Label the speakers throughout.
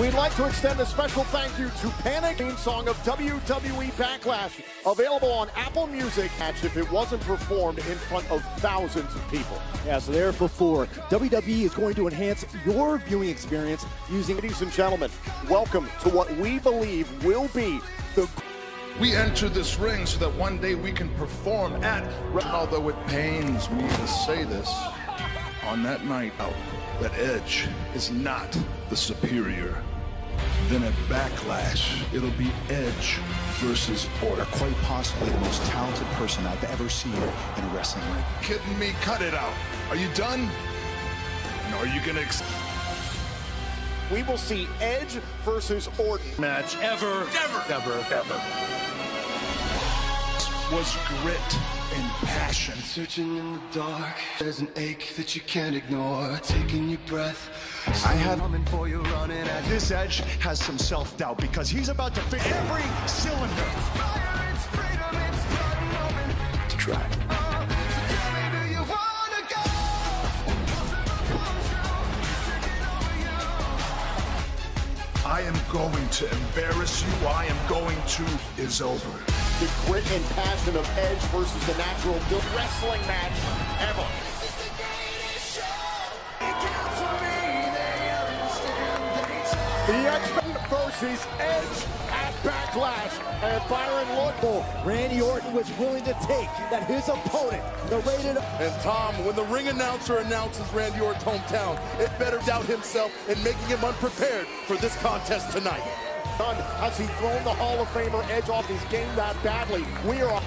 Speaker 1: We'd like to extend a special thank you to Panic, theme song of WWE Backlash, available on Apple Music. If it wasn't performed in front of thousands of people.
Speaker 2: Yeah, so there before. WWE is going to enhance your viewing experience using...
Speaker 1: Ladies and gentlemen, welcome to what we believe will be the...
Speaker 3: We enter this ring so that one day we can perform at... Although it pains me to say this, on that night, that Edge is not the superior. Then at Backlash, it'll be Edge versus Orton.
Speaker 4: Quite possibly the most talented person I've ever seen in a wrestling ring.
Speaker 3: Kidding me? Cut it out. Are you done? And are you gonna...
Speaker 1: We will see Edge versus Orton.
Speaker 3: Match ever. Was grit and passion.
Speaker 5: Searching in the dark, there's an ache that you can't ignore. Taking your breath,
Speaker 4: I have coming for you running at this Edge has some self-doubt because he's about to fit every cylinder.
Speaker 5: it's fire, it's freedom, it's blood and open.
Speaker 4: To try.
Speaker 5: Do you wanna go?
Speaker 3: I am going to embarrass you. I am going to is over.
Speaker 1: The grit and passion of Edge versus the natural wrestling match ever. The X-Men versus Edge at Backlash. And Byron Lookable.
Speaker 2: Randy Orton was willing to take that his opponent, the rated...
Speaker 6: And Tom, when the ring announcer announces Randy Orton's hometown, it better doubt himself in making him unprepared for this contest tonight.
Speaker 1: Has he thrown the Hall of Famer Edge off his game that badly? We are...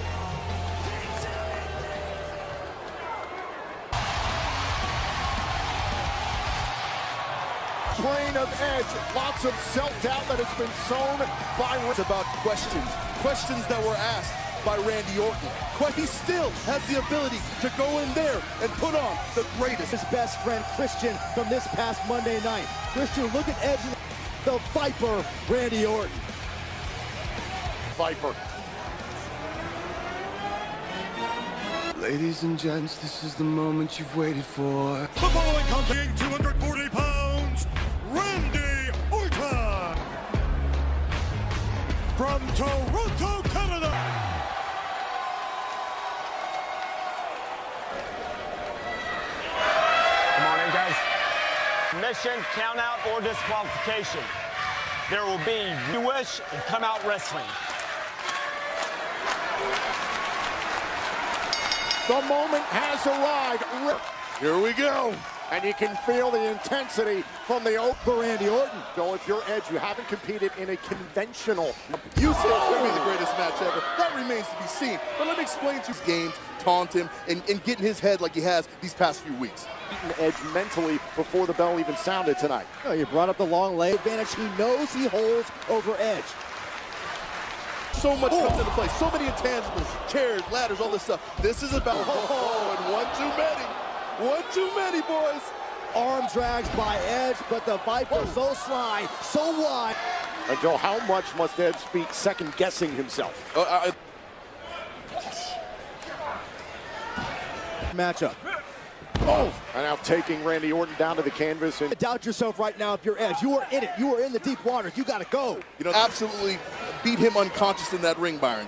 Speaker 1: Brain of Edge, lots of self-doubt that has been sown by...
Speaker 6: It's about questions that were asked by Randy Orton. He still has the ability to go in there and put on the greatest.
Speaker 2: His best friend, Christian, from this past Monday night. Christian, look at Edge, the Viper, Randy Orton.
Speaker 1: Viper.
Speaker 5: Ladies and gents, this is the moment you've waited for.
Speaker 7: The following contest, 240 pounds, Randy Orton. From Toronto, Canada.
Speaker 8: Come on in, guys. Mission, count out, or disqualification. There will be U.S. and come out wrestling.
Speaker 1: The moment has arrived.
Speaker 6: Here we go.
Speaker 1: And you can feel the intensity from the for Randy Orton. So if you're Edge, you haven't competed in a conventional.
Speaker 6: You said it's going to be the greatest match ever. That remains to be seen. But let me explain to you games, taunt him, and get in his head like he has these past few weeks.
Speaker 1: Edge mentally before the bell even sounded tonight.
Speaker 2: Oh, you brought up the long leg advantage he knows he holds over Edge.
Speaker 6: So much comes into play. So many intangibles, chairs, ladders, all this stuff. This is about, and one too many. One too many, boys.
Speaker 2: Arm drags by Edge, but the Viper so sly, so wide.
Speaker 1: And Joe, how much must Edge be second-guessing himself?
Speaker 2: Matchup.
Speaker 1: And now taking Randy Orton down to the canvas. And
Speaker 2: Doubt yourself right now if you're Edge. You are in it. You are in the deep waters. You got to go.
Speaker 6: You know, absolutely beat him unconscious in that ring, Byron.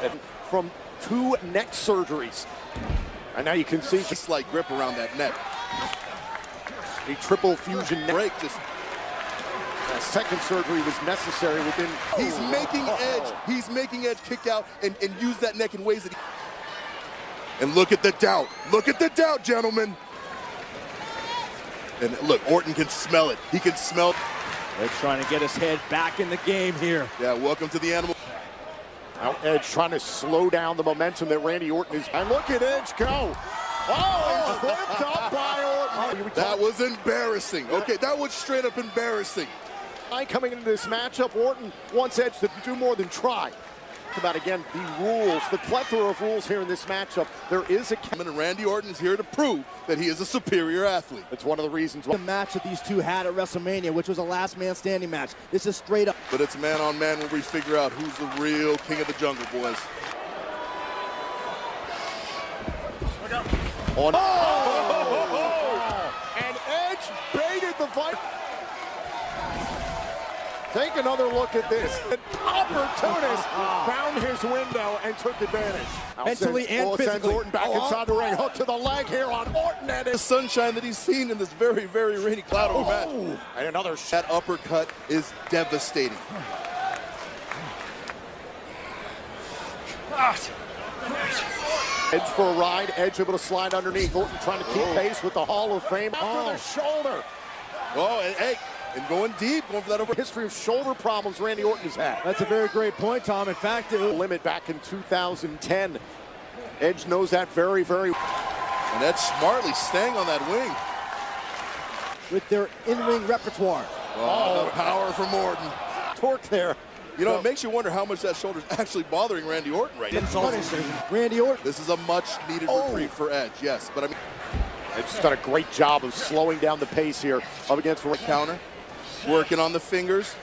Speaker 1: And from 2 neck surgeries. And now you can see
Speaker 6: just like grip around that neck.
Speaker 1: A triple fusion neck.
Speaker 6: Break just.
Speaker 1: That second surgery was necessary within.
Speaker 6: He's making Edge. He's making Edge kick out and use that neck in ways that he. And look at the doubt. Look at the doubt, gentlemen. And look, Orton can smell it. He can smell.
Speaker 2: They're trying to get his head back in the game here.
Speaker 6: Yeah, welcome to the animal.
Speaker 1: Now Edge trying to slow down the momentum that Randy Orton is. And look at Edge go. Oh, flipped up by Orton.
Speaker 6: That was embarrassing. Okay, that was straight up embarrassing.
Speaker 1: Coming into this matchup, Orton wants Edge to do more than try. About again the rules, the plethora of rules here in this matchup. There is a
Speaker 6: and Randy Orton is here to prove that he is a superior athlete.
Speaker 1: It's one of the reasons why
Speaker 2: the match that these two had at WrestleMania, which was a last man standing match. This is straight up.
Speaker 6: But it's man on man where we figure out who's the real king of the jungle, boys.
Speaker 1: And Edge baited the Viper. Take another look at this. An opportunist found his window and took advantage.
Speaker 2: Mentally and physically.
Speaker 1: Orton back inside the ring. Hook to the leg here on Orton. And
Speaker 6: The sunshine that he's seen in this very, very rainy cloud of a match.
Speaker 1: And another
Speaker 6: That uppercut is devastating.
Speaker 1: Edge for a ride. Edge able to slide underneath. Orton trying to keep pace with the Hall of Fame. After the shoulder.
Speaker 6: Oh, and hey, and going deep, going for that over.
Speaker 1: History of shoulder problems Randy Orton has had.
Speaker 2: That's a very great point, Tom. In fact,
Speaker 1: Limit back in 2010. Edge knows that very, very well.
Speaker 6: And Edge smartly staying on that wing.
Speaker 2: with their in-ring repertoire.
Speaker 6: Oh, the power from Orton.
Speaker 1: Torque there.
Speaker 6: You know, it makes you wonder how much that shoulder's actually bothering Randy Orton right now.
Speaker 2: Randy Orton.
Speaker 6: This is a much-needed reprieve for Edge, yes. But I mean,
Speaker 1: Edge's done a great job of slowing down the pace here up against the
Speaker 6: counter, working on the fingers.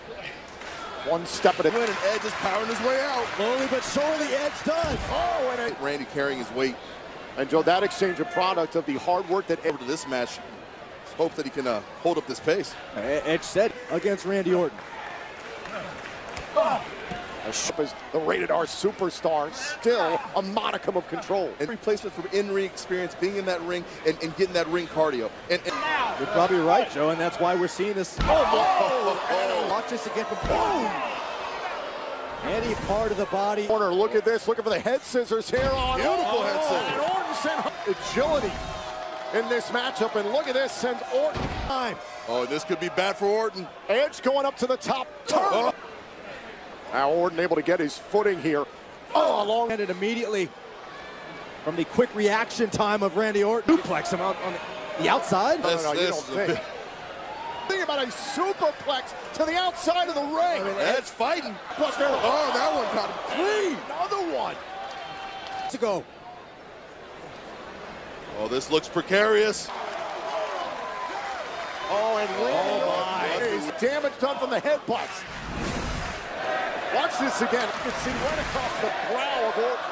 Speaker 1: One step at a
Speaker 6: time. And Edge is powering his way out.
Speaker 2: Slowly but surely, Edge does.
Speaker 1: Oh, and
Speaker 6: Randy carrying his weight.
Speaker 1: And Joe, that exchange of product of the hard work that
Speaker 6: Over to this match, hope that he can hold up this pace.
Speaker 2: Edge said against Randy Orton.
Speaker 1: As the rated R superstar, still a modicum of control.
Speaker 6: And replacement for in-ring experience, being in that ring and getting that ring cardio. And
Speaker 2: You're probably right, Joe, and that's why we're seeing this. Watch this again from boom. Any part of the body.
Speaker 1: Corner, look at this. Looking for the head scissors here on
Speaker 6: Beautiful head scissors.
Speaker 1: And Orton sent agility in this matchup. And look at this, sends Orton time.
Speaker 6: oh, this could be bad for Orton.
Speaker 1: Edge going up to the top turn.
Speaker 6: Oh.
Speaker 1: Now Orton able to get his footing here. Oh, along.
Speaker 2: And it immediately from the quick reaction time of Randy Orton. Duplex him out on the outside.
Speaker 1: No, you
Speaker 6: This
Speaker 1: don't
Speaker 6: is a
Speaker 1: think.
Speaker 6: bit-
Speaker 1: Think about a superplex to the outside of the ring.
Speaker 6: Edge fighting.
Speaker 1: Plus there.
Speaker 6: Oh, that one got him clean.
Speaker 1: Another one.
Speaker 2: To go.
Speaker 6: Oh, this looks precarious.
Speaker 1: Oh, and Randy is damage done from the headbutts. Watch this again. You can see right across the brow of Orton.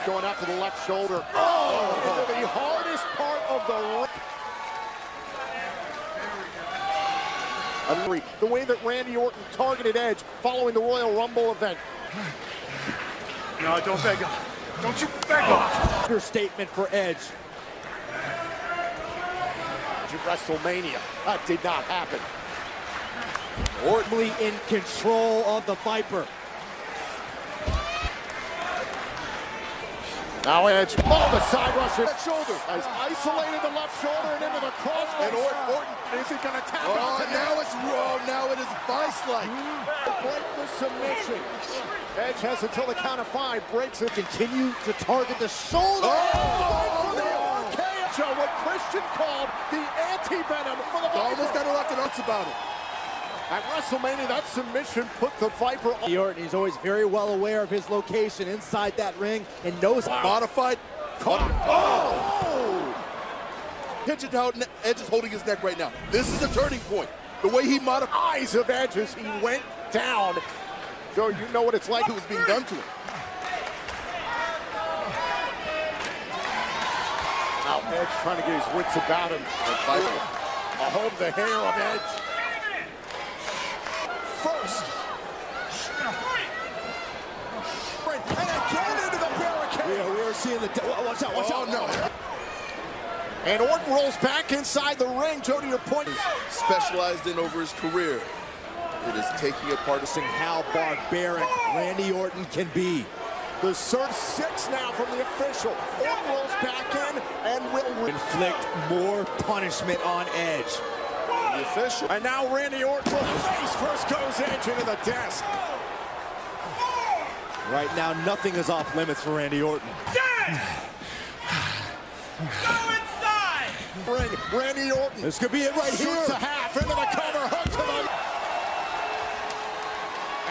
Speaker 1: Going out to the left shoulder. Oh, into the hardest part of the ring. The way that Randy Orton targeted Edge following the Royal Rumble event.
Speaker 7: No, don't beg off. Don't you beg off.
Speaker 2: Understatement for Edge.
Speaker 1: WrestleMania. That did not happen.
Speaker 2: Orton in control of the Viper.
Speaker 1: Now Edge. Oh, the side rusher. That shoulder. Has isolated the left shoulder and into the crossface.
Speaker 6: And Orton
Speaker 1: is he going to tap
Speaker 6: Oh,
Speaker 1: out?
Speaker 6: now it is vice-like.
Speaker 1: Break the submission. Edge has until the count of 5. Breaks it.
Speaker 2: Continue to target the shoulder.
Speaker 1: For the RKO. What Christian called the anti-venom for the Viper.
Speaker 6: Almost got a lot of nuts about it.
Speaker 1: At WrestleMania, that submission put the Viper on.
Speaker 2: Orton, he's always very well aware of his location inside that ring and knows.
Speaker 6: Modified. Oh! Pinch it down. Edge is holding his neck right now. This is a turning point. The way he modified.
Speaker 1: Eyes of Edge as he went down. Joe, you know what it's like.
Speaker 6: It was being done to him.
Speaker 1: Now Edge trying to get his wits about him. A hold the hair of Edge. First. And again into the barricade.
Speaker 2: We're seeing the. Watch out! Watch out!
Speaker 6: No.
Speaker 1: And Orton rolls back inside the ring. Joe, to your point.
Speaker 6: Specialized in over his career. It is taking apart
Speaker 2: How barbaric Randy Orton can be.
Speaker 1: The Surf 6 now from the official. Orton rolls back in and will
Speaker 2: Inflict more punishment on Edge.
Speaker 6: the official.
Speaker 1: And now Randy Orton will face first goes Edge into the desk.
Speaker 2: Right now, nothing is off limits for Randy Orton.
Speaker 7: Go inside!
Speaker 1: Bring Randy Orton.
Speaker 2: This could be it right
Speaker 1: Shoots a
Speaker 2: here.
Speaker 1: half into the cover, hook to the.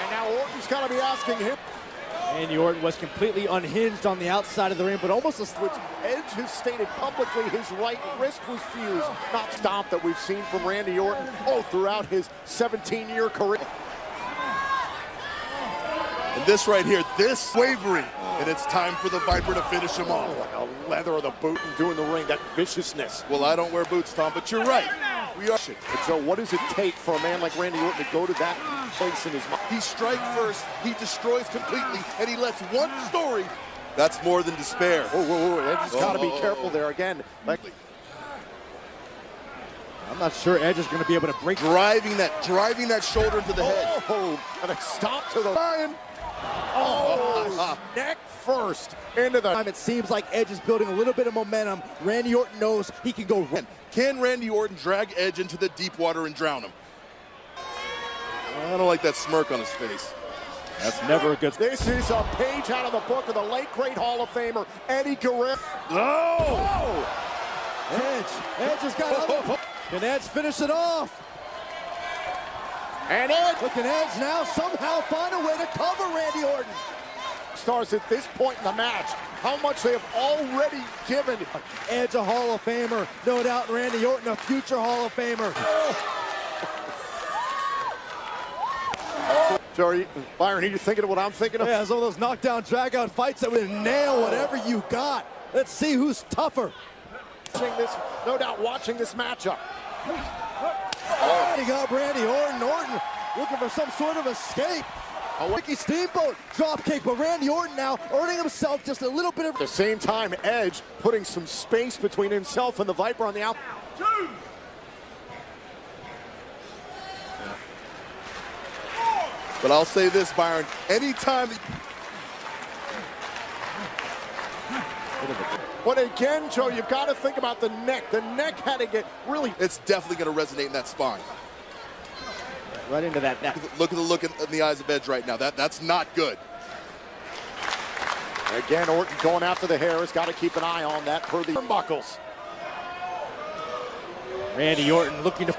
Speaker 1: And now Orton's got to be asking him.
Speaker 2: Randy Orton was completely unhinged on the outside of the ring, but almost a
Speaker 1: Which Edge has stated publicly his right wrist was fused. Not stomp that we've seen from Randy Orton throughout his 17-year career.
Speaker 6: And this right here, this wavering. And it's time for the Viper to finish him off.
Speaker 1: Like a leather of the boot and doing the ring, that viciousness.
Speaker 6: Well, I don't wear boots, Tom, but you're right.
Speaker 1: So what does it take for a man like Randy Orton to go to that place in his mind?
Speaker 6: He strikes first, he destroys completely, and he lets one story. That's more than despair.
Speaker 1: Whoa. Edge has got to be careful there again.
Speaker 2: I'm not sure Edge is going to be able to break.
Speaker 6: Driving that shoulder into the head.
Speaker 1: And a stop to the lion. Neck first into the.
Speaker 2: It seems like Edge is building a little bit of momentum. Randy Orton knows he can go.
Speaker 6: Can Randy Orton drag Edge into the deep water and drown him? I don't like that smirk on his face.
Speaker 2: That's never a good.
Speaker 1: This is a page out of the book of the late great Hall of Famer Eddie Guerrero.
Speaker 2: Edge has got. Can Edge finish it off?
Speaker 1: And Edge.
Speaker 2: Look at Edge now somehow find a way to cover Randy Orton.
Speaker 1: Stars at this point in the match, how much they have already given.
Speaker 2: Edge a Hall of Famer, no doubt. Randy Orton a future Hall of Famer.
Speaker 1: Sorry, Byron, are you thinking of what I'm thinking of?
Speaker 2: Yeah, some of those knockdown, drag-out fights that would nail whatever you got. Let's see who's tougher.
Speaker 1: No doubt watching this matchup.
Speaker 2: You got Randy Orton. Orton looking for some sort of escape. A Ricky Steamboat dropkick, but Randy Orton now earning himself just a little bit of.
Speaker 1: At the same time, Edge putting some space between himself and the Viper on the out.
Speaker 6: But I'll say this, Byron, anytime.
Speaker 1: But again, Joe, you've got to think about the neck. The neck had to get really.
Speaker 6: It's definitely going to resonate in that spine.
Speaker 2: Right into that neck.
Speaker 6: Look at the look in the eyes of Edge right now. That's not good.
Speaker 1: Again, Orton going after the hair. Has got to keep an eye on that per the turnbuckles.
Speaker 2: Randy Orton looking to.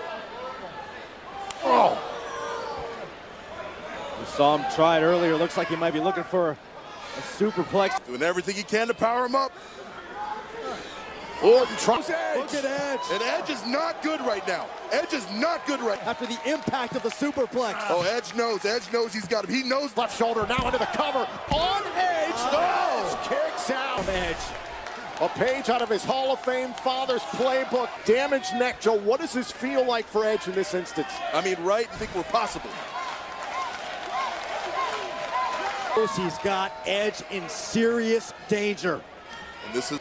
Speaker 2: We saw him try it earlier. Looks like he might be looking for a superplex.
Speaker 6: Doing everything he can to power him up.
Speaker 1: Orton tries Edge.
Speaker 2: Look at Edge.
Speaker 6: And Edge is not good right now. Edge is not good right now.
Speaker 2: After the impact of the superplex.
Speaker 6: Oh, Edge knows. Edge knows he's got him. He knows.
Speaker 1: Left shoulder now into the cover. On Edge. Edge kicks out.
Speaker 2: Edge.
Speaker 1: A page out of his Hall of Fame father's playbook. Damaged neck, Joe. What does this feel like for Edge in this instance?
Speaker 6: I mean, right? I think we're possible.
Speaker 2: He's got Edge in serious danger.
Speaker 6: And this is.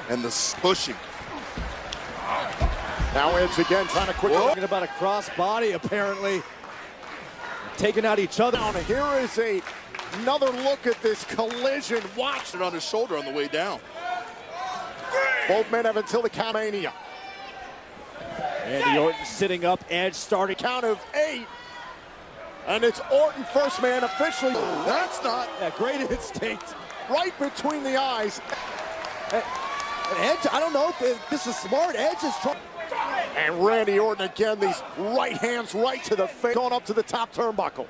Speaker 6: And the pushing.
Speaker 1: Now Edge again trying to quickly.
Speaker 2: Talking about a cross body apparently. Taking out each other.
Speaker 1: Down. Here is another look at this collision. Watch
Speaker 6: it on his shoulder on the way down.
Speaker 1: Both men have until the count-mania.
Speaker 2: Randy Orton sitting up, Edge starting.
Speaker 1: Count of 8. And it's Orton first man officially.
Speaker 6: That's not.
Speaker 2: Yeah, great instinct.
Speaker 1: Right between the eyes.
Speaker 2: And Edge, I don't know if this is smart. Edge is trying.
Speaker 1: And Randy Orton again, these right hands right to the face, going up to the top turnbuckle.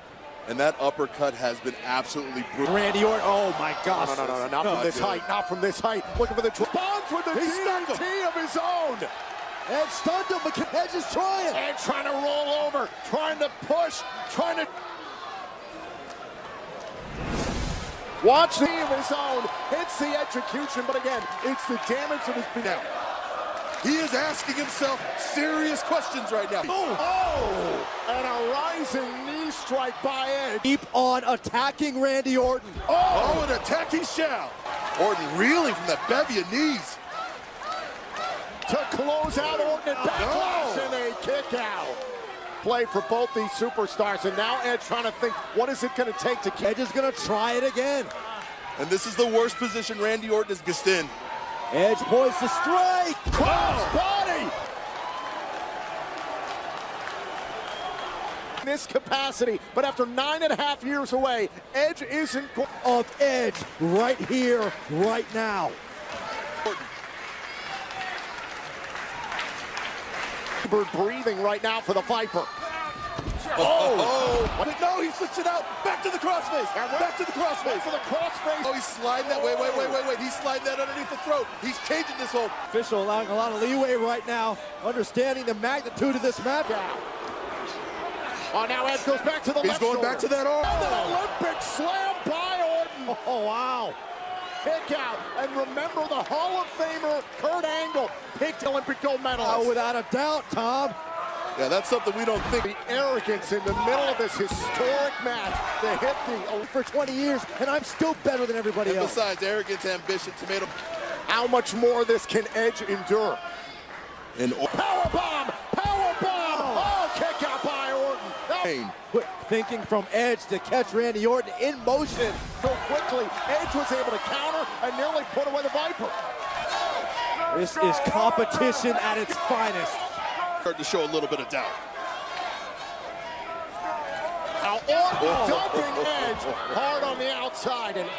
Speaker 6: And that uppercut has been absolutely brutal.
Speaker 2: Randy Orton, oh my gosh.
Speaker 1: No, not from this height, not from this height. Looking for the responds with the DDT of his own.
Speaker 2: Edge stunned him, but Edge is trying.
Speaker 1: Edge trying to roll over, trying to push, trying to. Watch the of his own, hits the execution, but again, it's the damage that has been out.
Speaker 6: He is asking himself serious questions right now.
Speaker 1: And a rising knee strike by Edge.
Speaker 2: Keep on attacking Randy Orton.
Speaker 6: An attack he shall. Orton reeling from that bevy of knees.
Speaker 1: To close out Orton and Backlash and a kick out. Play for both these superstars, and now Edge trying to think, what is it going to take to keep?
Speaker 2: Edge is going to try it again.
Speaker 6: And this is the worst position Randy Orton has guessed in.
Speaker 2: Edge poised to strike.
Speaker 1: Cross body. In this capacity, but after 9.5 years away, Edge isn't
Speaker 2: of Edge right here, right now.
Speaker 1: Breathing right now for the Viper.
Speaker 6: No, he switched it out. Back to the crossface. Back to the crossface.
Speaker 1: For the crossface.
Speaker 6: Oh, he's sliding that. Wait. He's sliding that underneath the throat. He's changing this whole.
Speaker 2: Official allowing a lot of leeway right now, understanding the magnitude of this match.
Speaker 1: Oh, now Edge goes back to the left
Speaker 6: shoulder. He's going back to that arm.
Speaker 1: And an Olympic slam by Orton.
Speaker 2: Oh, wow.
Speaker 1: kick out. And remember the Hall of Famer, Kurt Angle, picked Olympic gold medalist.
Speaker 2: Oh, without a doubt, Tom.
Speaker 6: Yeah, that's something we don't think.
Speaker 1: The arrogance in the middle of this historic match. They hit the
Speaker 2: For 20 years, and I'm still better than everybody else.
Speaker 6: Besides arrogance, ambition, tomato.
Speaker 1: How much more this can Edge endure?
Speaker 6: And
Speaker 1: Powerbomb! Powerbomb! Oh, kick out by Orton.
Speaker 6: Pain.
Speaker 2: Quick thinking from Edge to catch Randy Orton in motion.
Speaker 1: So quickly, Edge was able to counter and nearly put away the Viper.
Speaker 2: This is competition at its finest.
Speaker 6: Start to show a little bit of doubt.
Speaker 1: Now Orton dumping Edge hard on the outside, and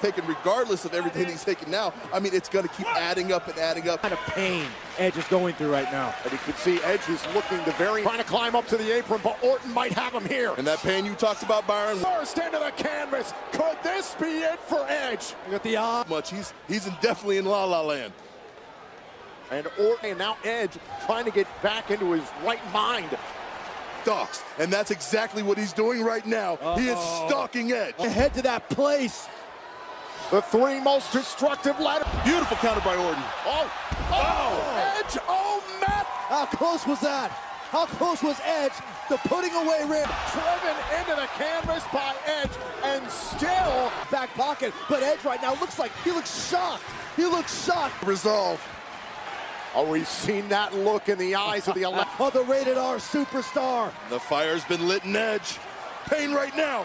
Speaker 6: Taken regardless of everything he's taking now. I mean, it's going to keep adding up and adding up.
Speaker 2: Kind of pain Edge is going through right now.
Speaker 1: and you can see Edge is looking trying to climb up to the apron, but Orton might have him here.
Speaker 6: And that pain you talked about, Byron.
Speaker 1: First into the canvas. Could this be it for Edge?
Speaker 2: Look at the eye.
Speaker 6: Much he's definitely in La La Land.
Speaker 1: And Orton, and now Edge trying to get back into his right mind.
Speaker 6: Stalks, and that's exactly what he's doing right now. He is stalking Edge.
Speaker 2: Head to that place.
Speaker 1: The three most destructive ladders.
Speaker 6: Beautiful counter by Orton.
Speaker 1: Edge, oh, Matt!
Speaker 2: How close was that? How close was Edge to putting away Randy?
Speaker 1: Driven into the canvas by Edge, and still
Speaker 2: Back pocket, but Edge right now looks like he looks shocked. He looks shocked.
Speaker 6: Resolve.
Speaker 1: Oh, we've seen that look in the eyes of the
Speaker 2: Of the rated R superstar.
Speaker 6: The fire's been lit in Edge. Pain right now.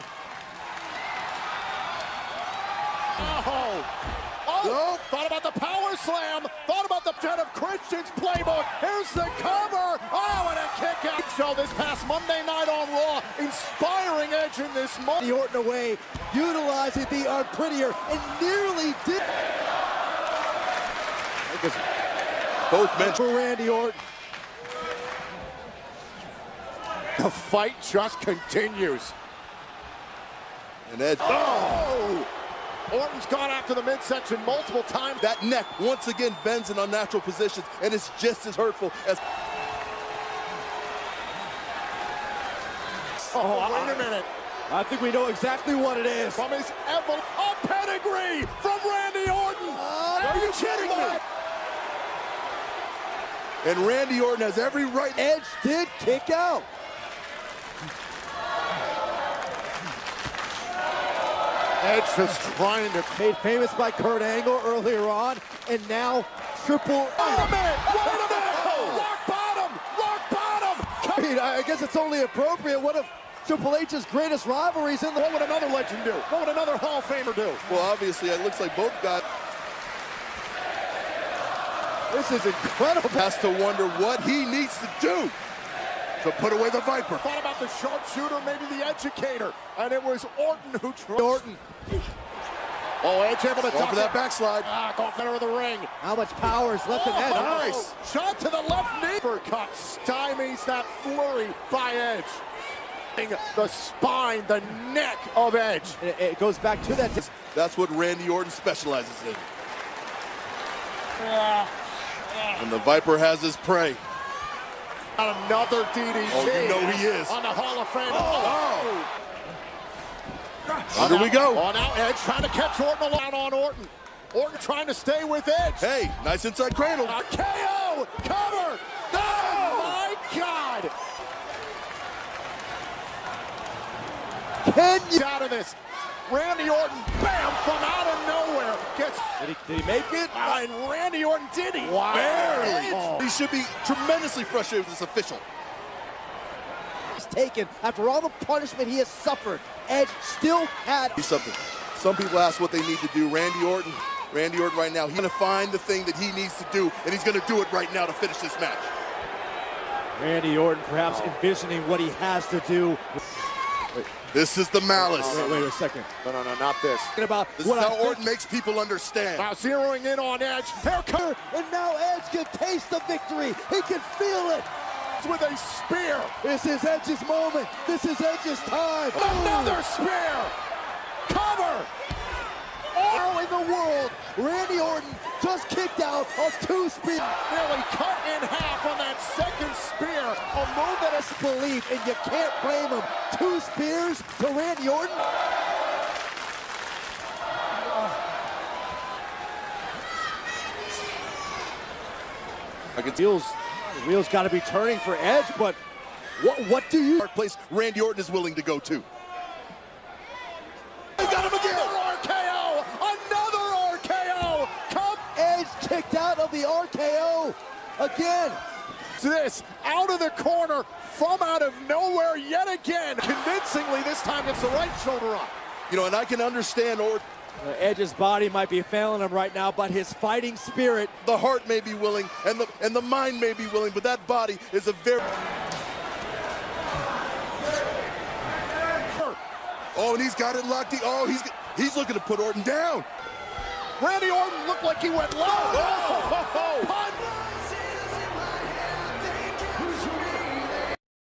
Speaker 1: Thought about the power slam. Thought about the Jet of Christian's playbook. Here's the cover. Oh, and a kick out. Show this past Monday night on Raw, inspiring Edge in this moment.
Speaker 2: The Orton away, utilizing the unprettier, and nearly did.
Speaker 6: Both men.
Speaker 2: For Randy Orton.
Speaker 1: The fight just continues.
Speaker 6: And Edge.
Speaker 1: Oh! Orton's gone after the midsection multiple times.
Speaker 6: That neck once again bends in unnatural positions, and it's just as hurtful as.
Speaker 1: Wait a minute.
Speaker 2: I think we know exactly what it is.
Speaker 1: From his a pedigree from Randy Orton. Are you kidding me?
Speaker 6: And Randy Orton has every right.
Speaker 2: Edge did kick out.
Speaker 1: Edge just trying to.
Speaker 2: Made famous by Kurt Angle earlier on, and now triple.
Speaker 1: Wait a minute! Wait a minute! Rock bottom! Rock bottom!
Speaker 2: I mean, I guess it's only appropriate. One of Triple H's greatest rivalries in the.
Speaker 1: What would another legend do? What would another Hall of Famer do?
Speaker 6: Well, obviously, it looks like both guys.
Speaker 2: This is incredible.
Speaker 6: Has to wonder what he needs to do to put away the Viper.
Speaker 1: Thought about the sharpshooter, maybe the educator, and it was Orton who tried.
Speaker 2: Orton.
Speaker 1: Oh, Edge able to
Speaker 6: Go for that backslide.
Speaker 1: Go center of the ring.
Speaker 2: How much power is left in Edge?
Speaker 6: Nice.
Speaker 1: Shot to the left knee. Cut stymies that flurry by Edge. The spine, the neck of Edge.
Speaker 2: It goes back to that.
Speaker 6: That's what Randy Orton specializes in. And the Viper has his prey.
Speaker 1: Another DDT.
Speaker 6: Oh, you know he is.
Speaker 1: On the Hall of Fame.
Speaker 6: Under we go.
Speaker 1: Oh, now Edge trying to catch Orton alone on Orton. Orton trying to stay with Edge.
Speaker 6: Hey, nice inside cradle.
Speaker 1: A KO! Cover! Oh, my God!
Speaker 2: Can you?
Speaker 1: Out of this. Randy Orton, bam, from out of nowhere. Gets.
Speaker 2: Did he make it?
Speaker 1: And Randy Orton did he?
Speaker 6: Wow.
Speaker 1: Barely.
Speaker 6: He should be tremendously frustrated with this official.
Speaker 2: He's taken after all the punishment he has suffered. Edge still had.
Speaker 6: Something. Some people ask what they need to do. Randy Orton right now, he's going to find the thing that he needs to do, and he's going to do it right now to finish this match.
Speaker 2: Randy Orton perhaps envisioning what he has to do.
Speaker 6: This is the malice.
Speaker 2: Wait a second.
Speaker 1: No, not this.
Speaker 6: This is how Orton makes people understand.
Speaker 1: Now zeroing in on Edge. Haircut.
Speaker 2: And now Edge can taste the victory. He can feel it.
Speaker 1: With a spear.
Speaker 2: This is Edge's moment. This is Edge's time.
Speaker 1: Another spear. Cover.
Speaker 2: How in the world? Randy Orton just kicked out of two spears.
Speaker 1: Nearly cut in half on that second spear.
Speaker 2: A move that is belief, and you can't blame him. Two spears to Randy Orton. The wheels got to be turning for Edge, but what do you...
Speaker 6: place Randy Orton is willing to go to. He got him again!
Speaker 1: RKO! Another RKO! Come
Speaker 2: Edge kicked out of the RKO again.
Speaker 1: this out of the corner from out of nowhere yet again. Convincingly, this time it's the right shoulder up.
Speaker 6: You know, and I can understand Orton.
Speaker 2: Edge's body might be failing him right now, but his fighting spirit...
Speaker 6: The heart may be willing, and the mind may be willing, but that body is a very... Oh, and he's got it locked. He's looking to put Orton down.
Speaker 1: Randy Orton looked like he went low. Oh, punch!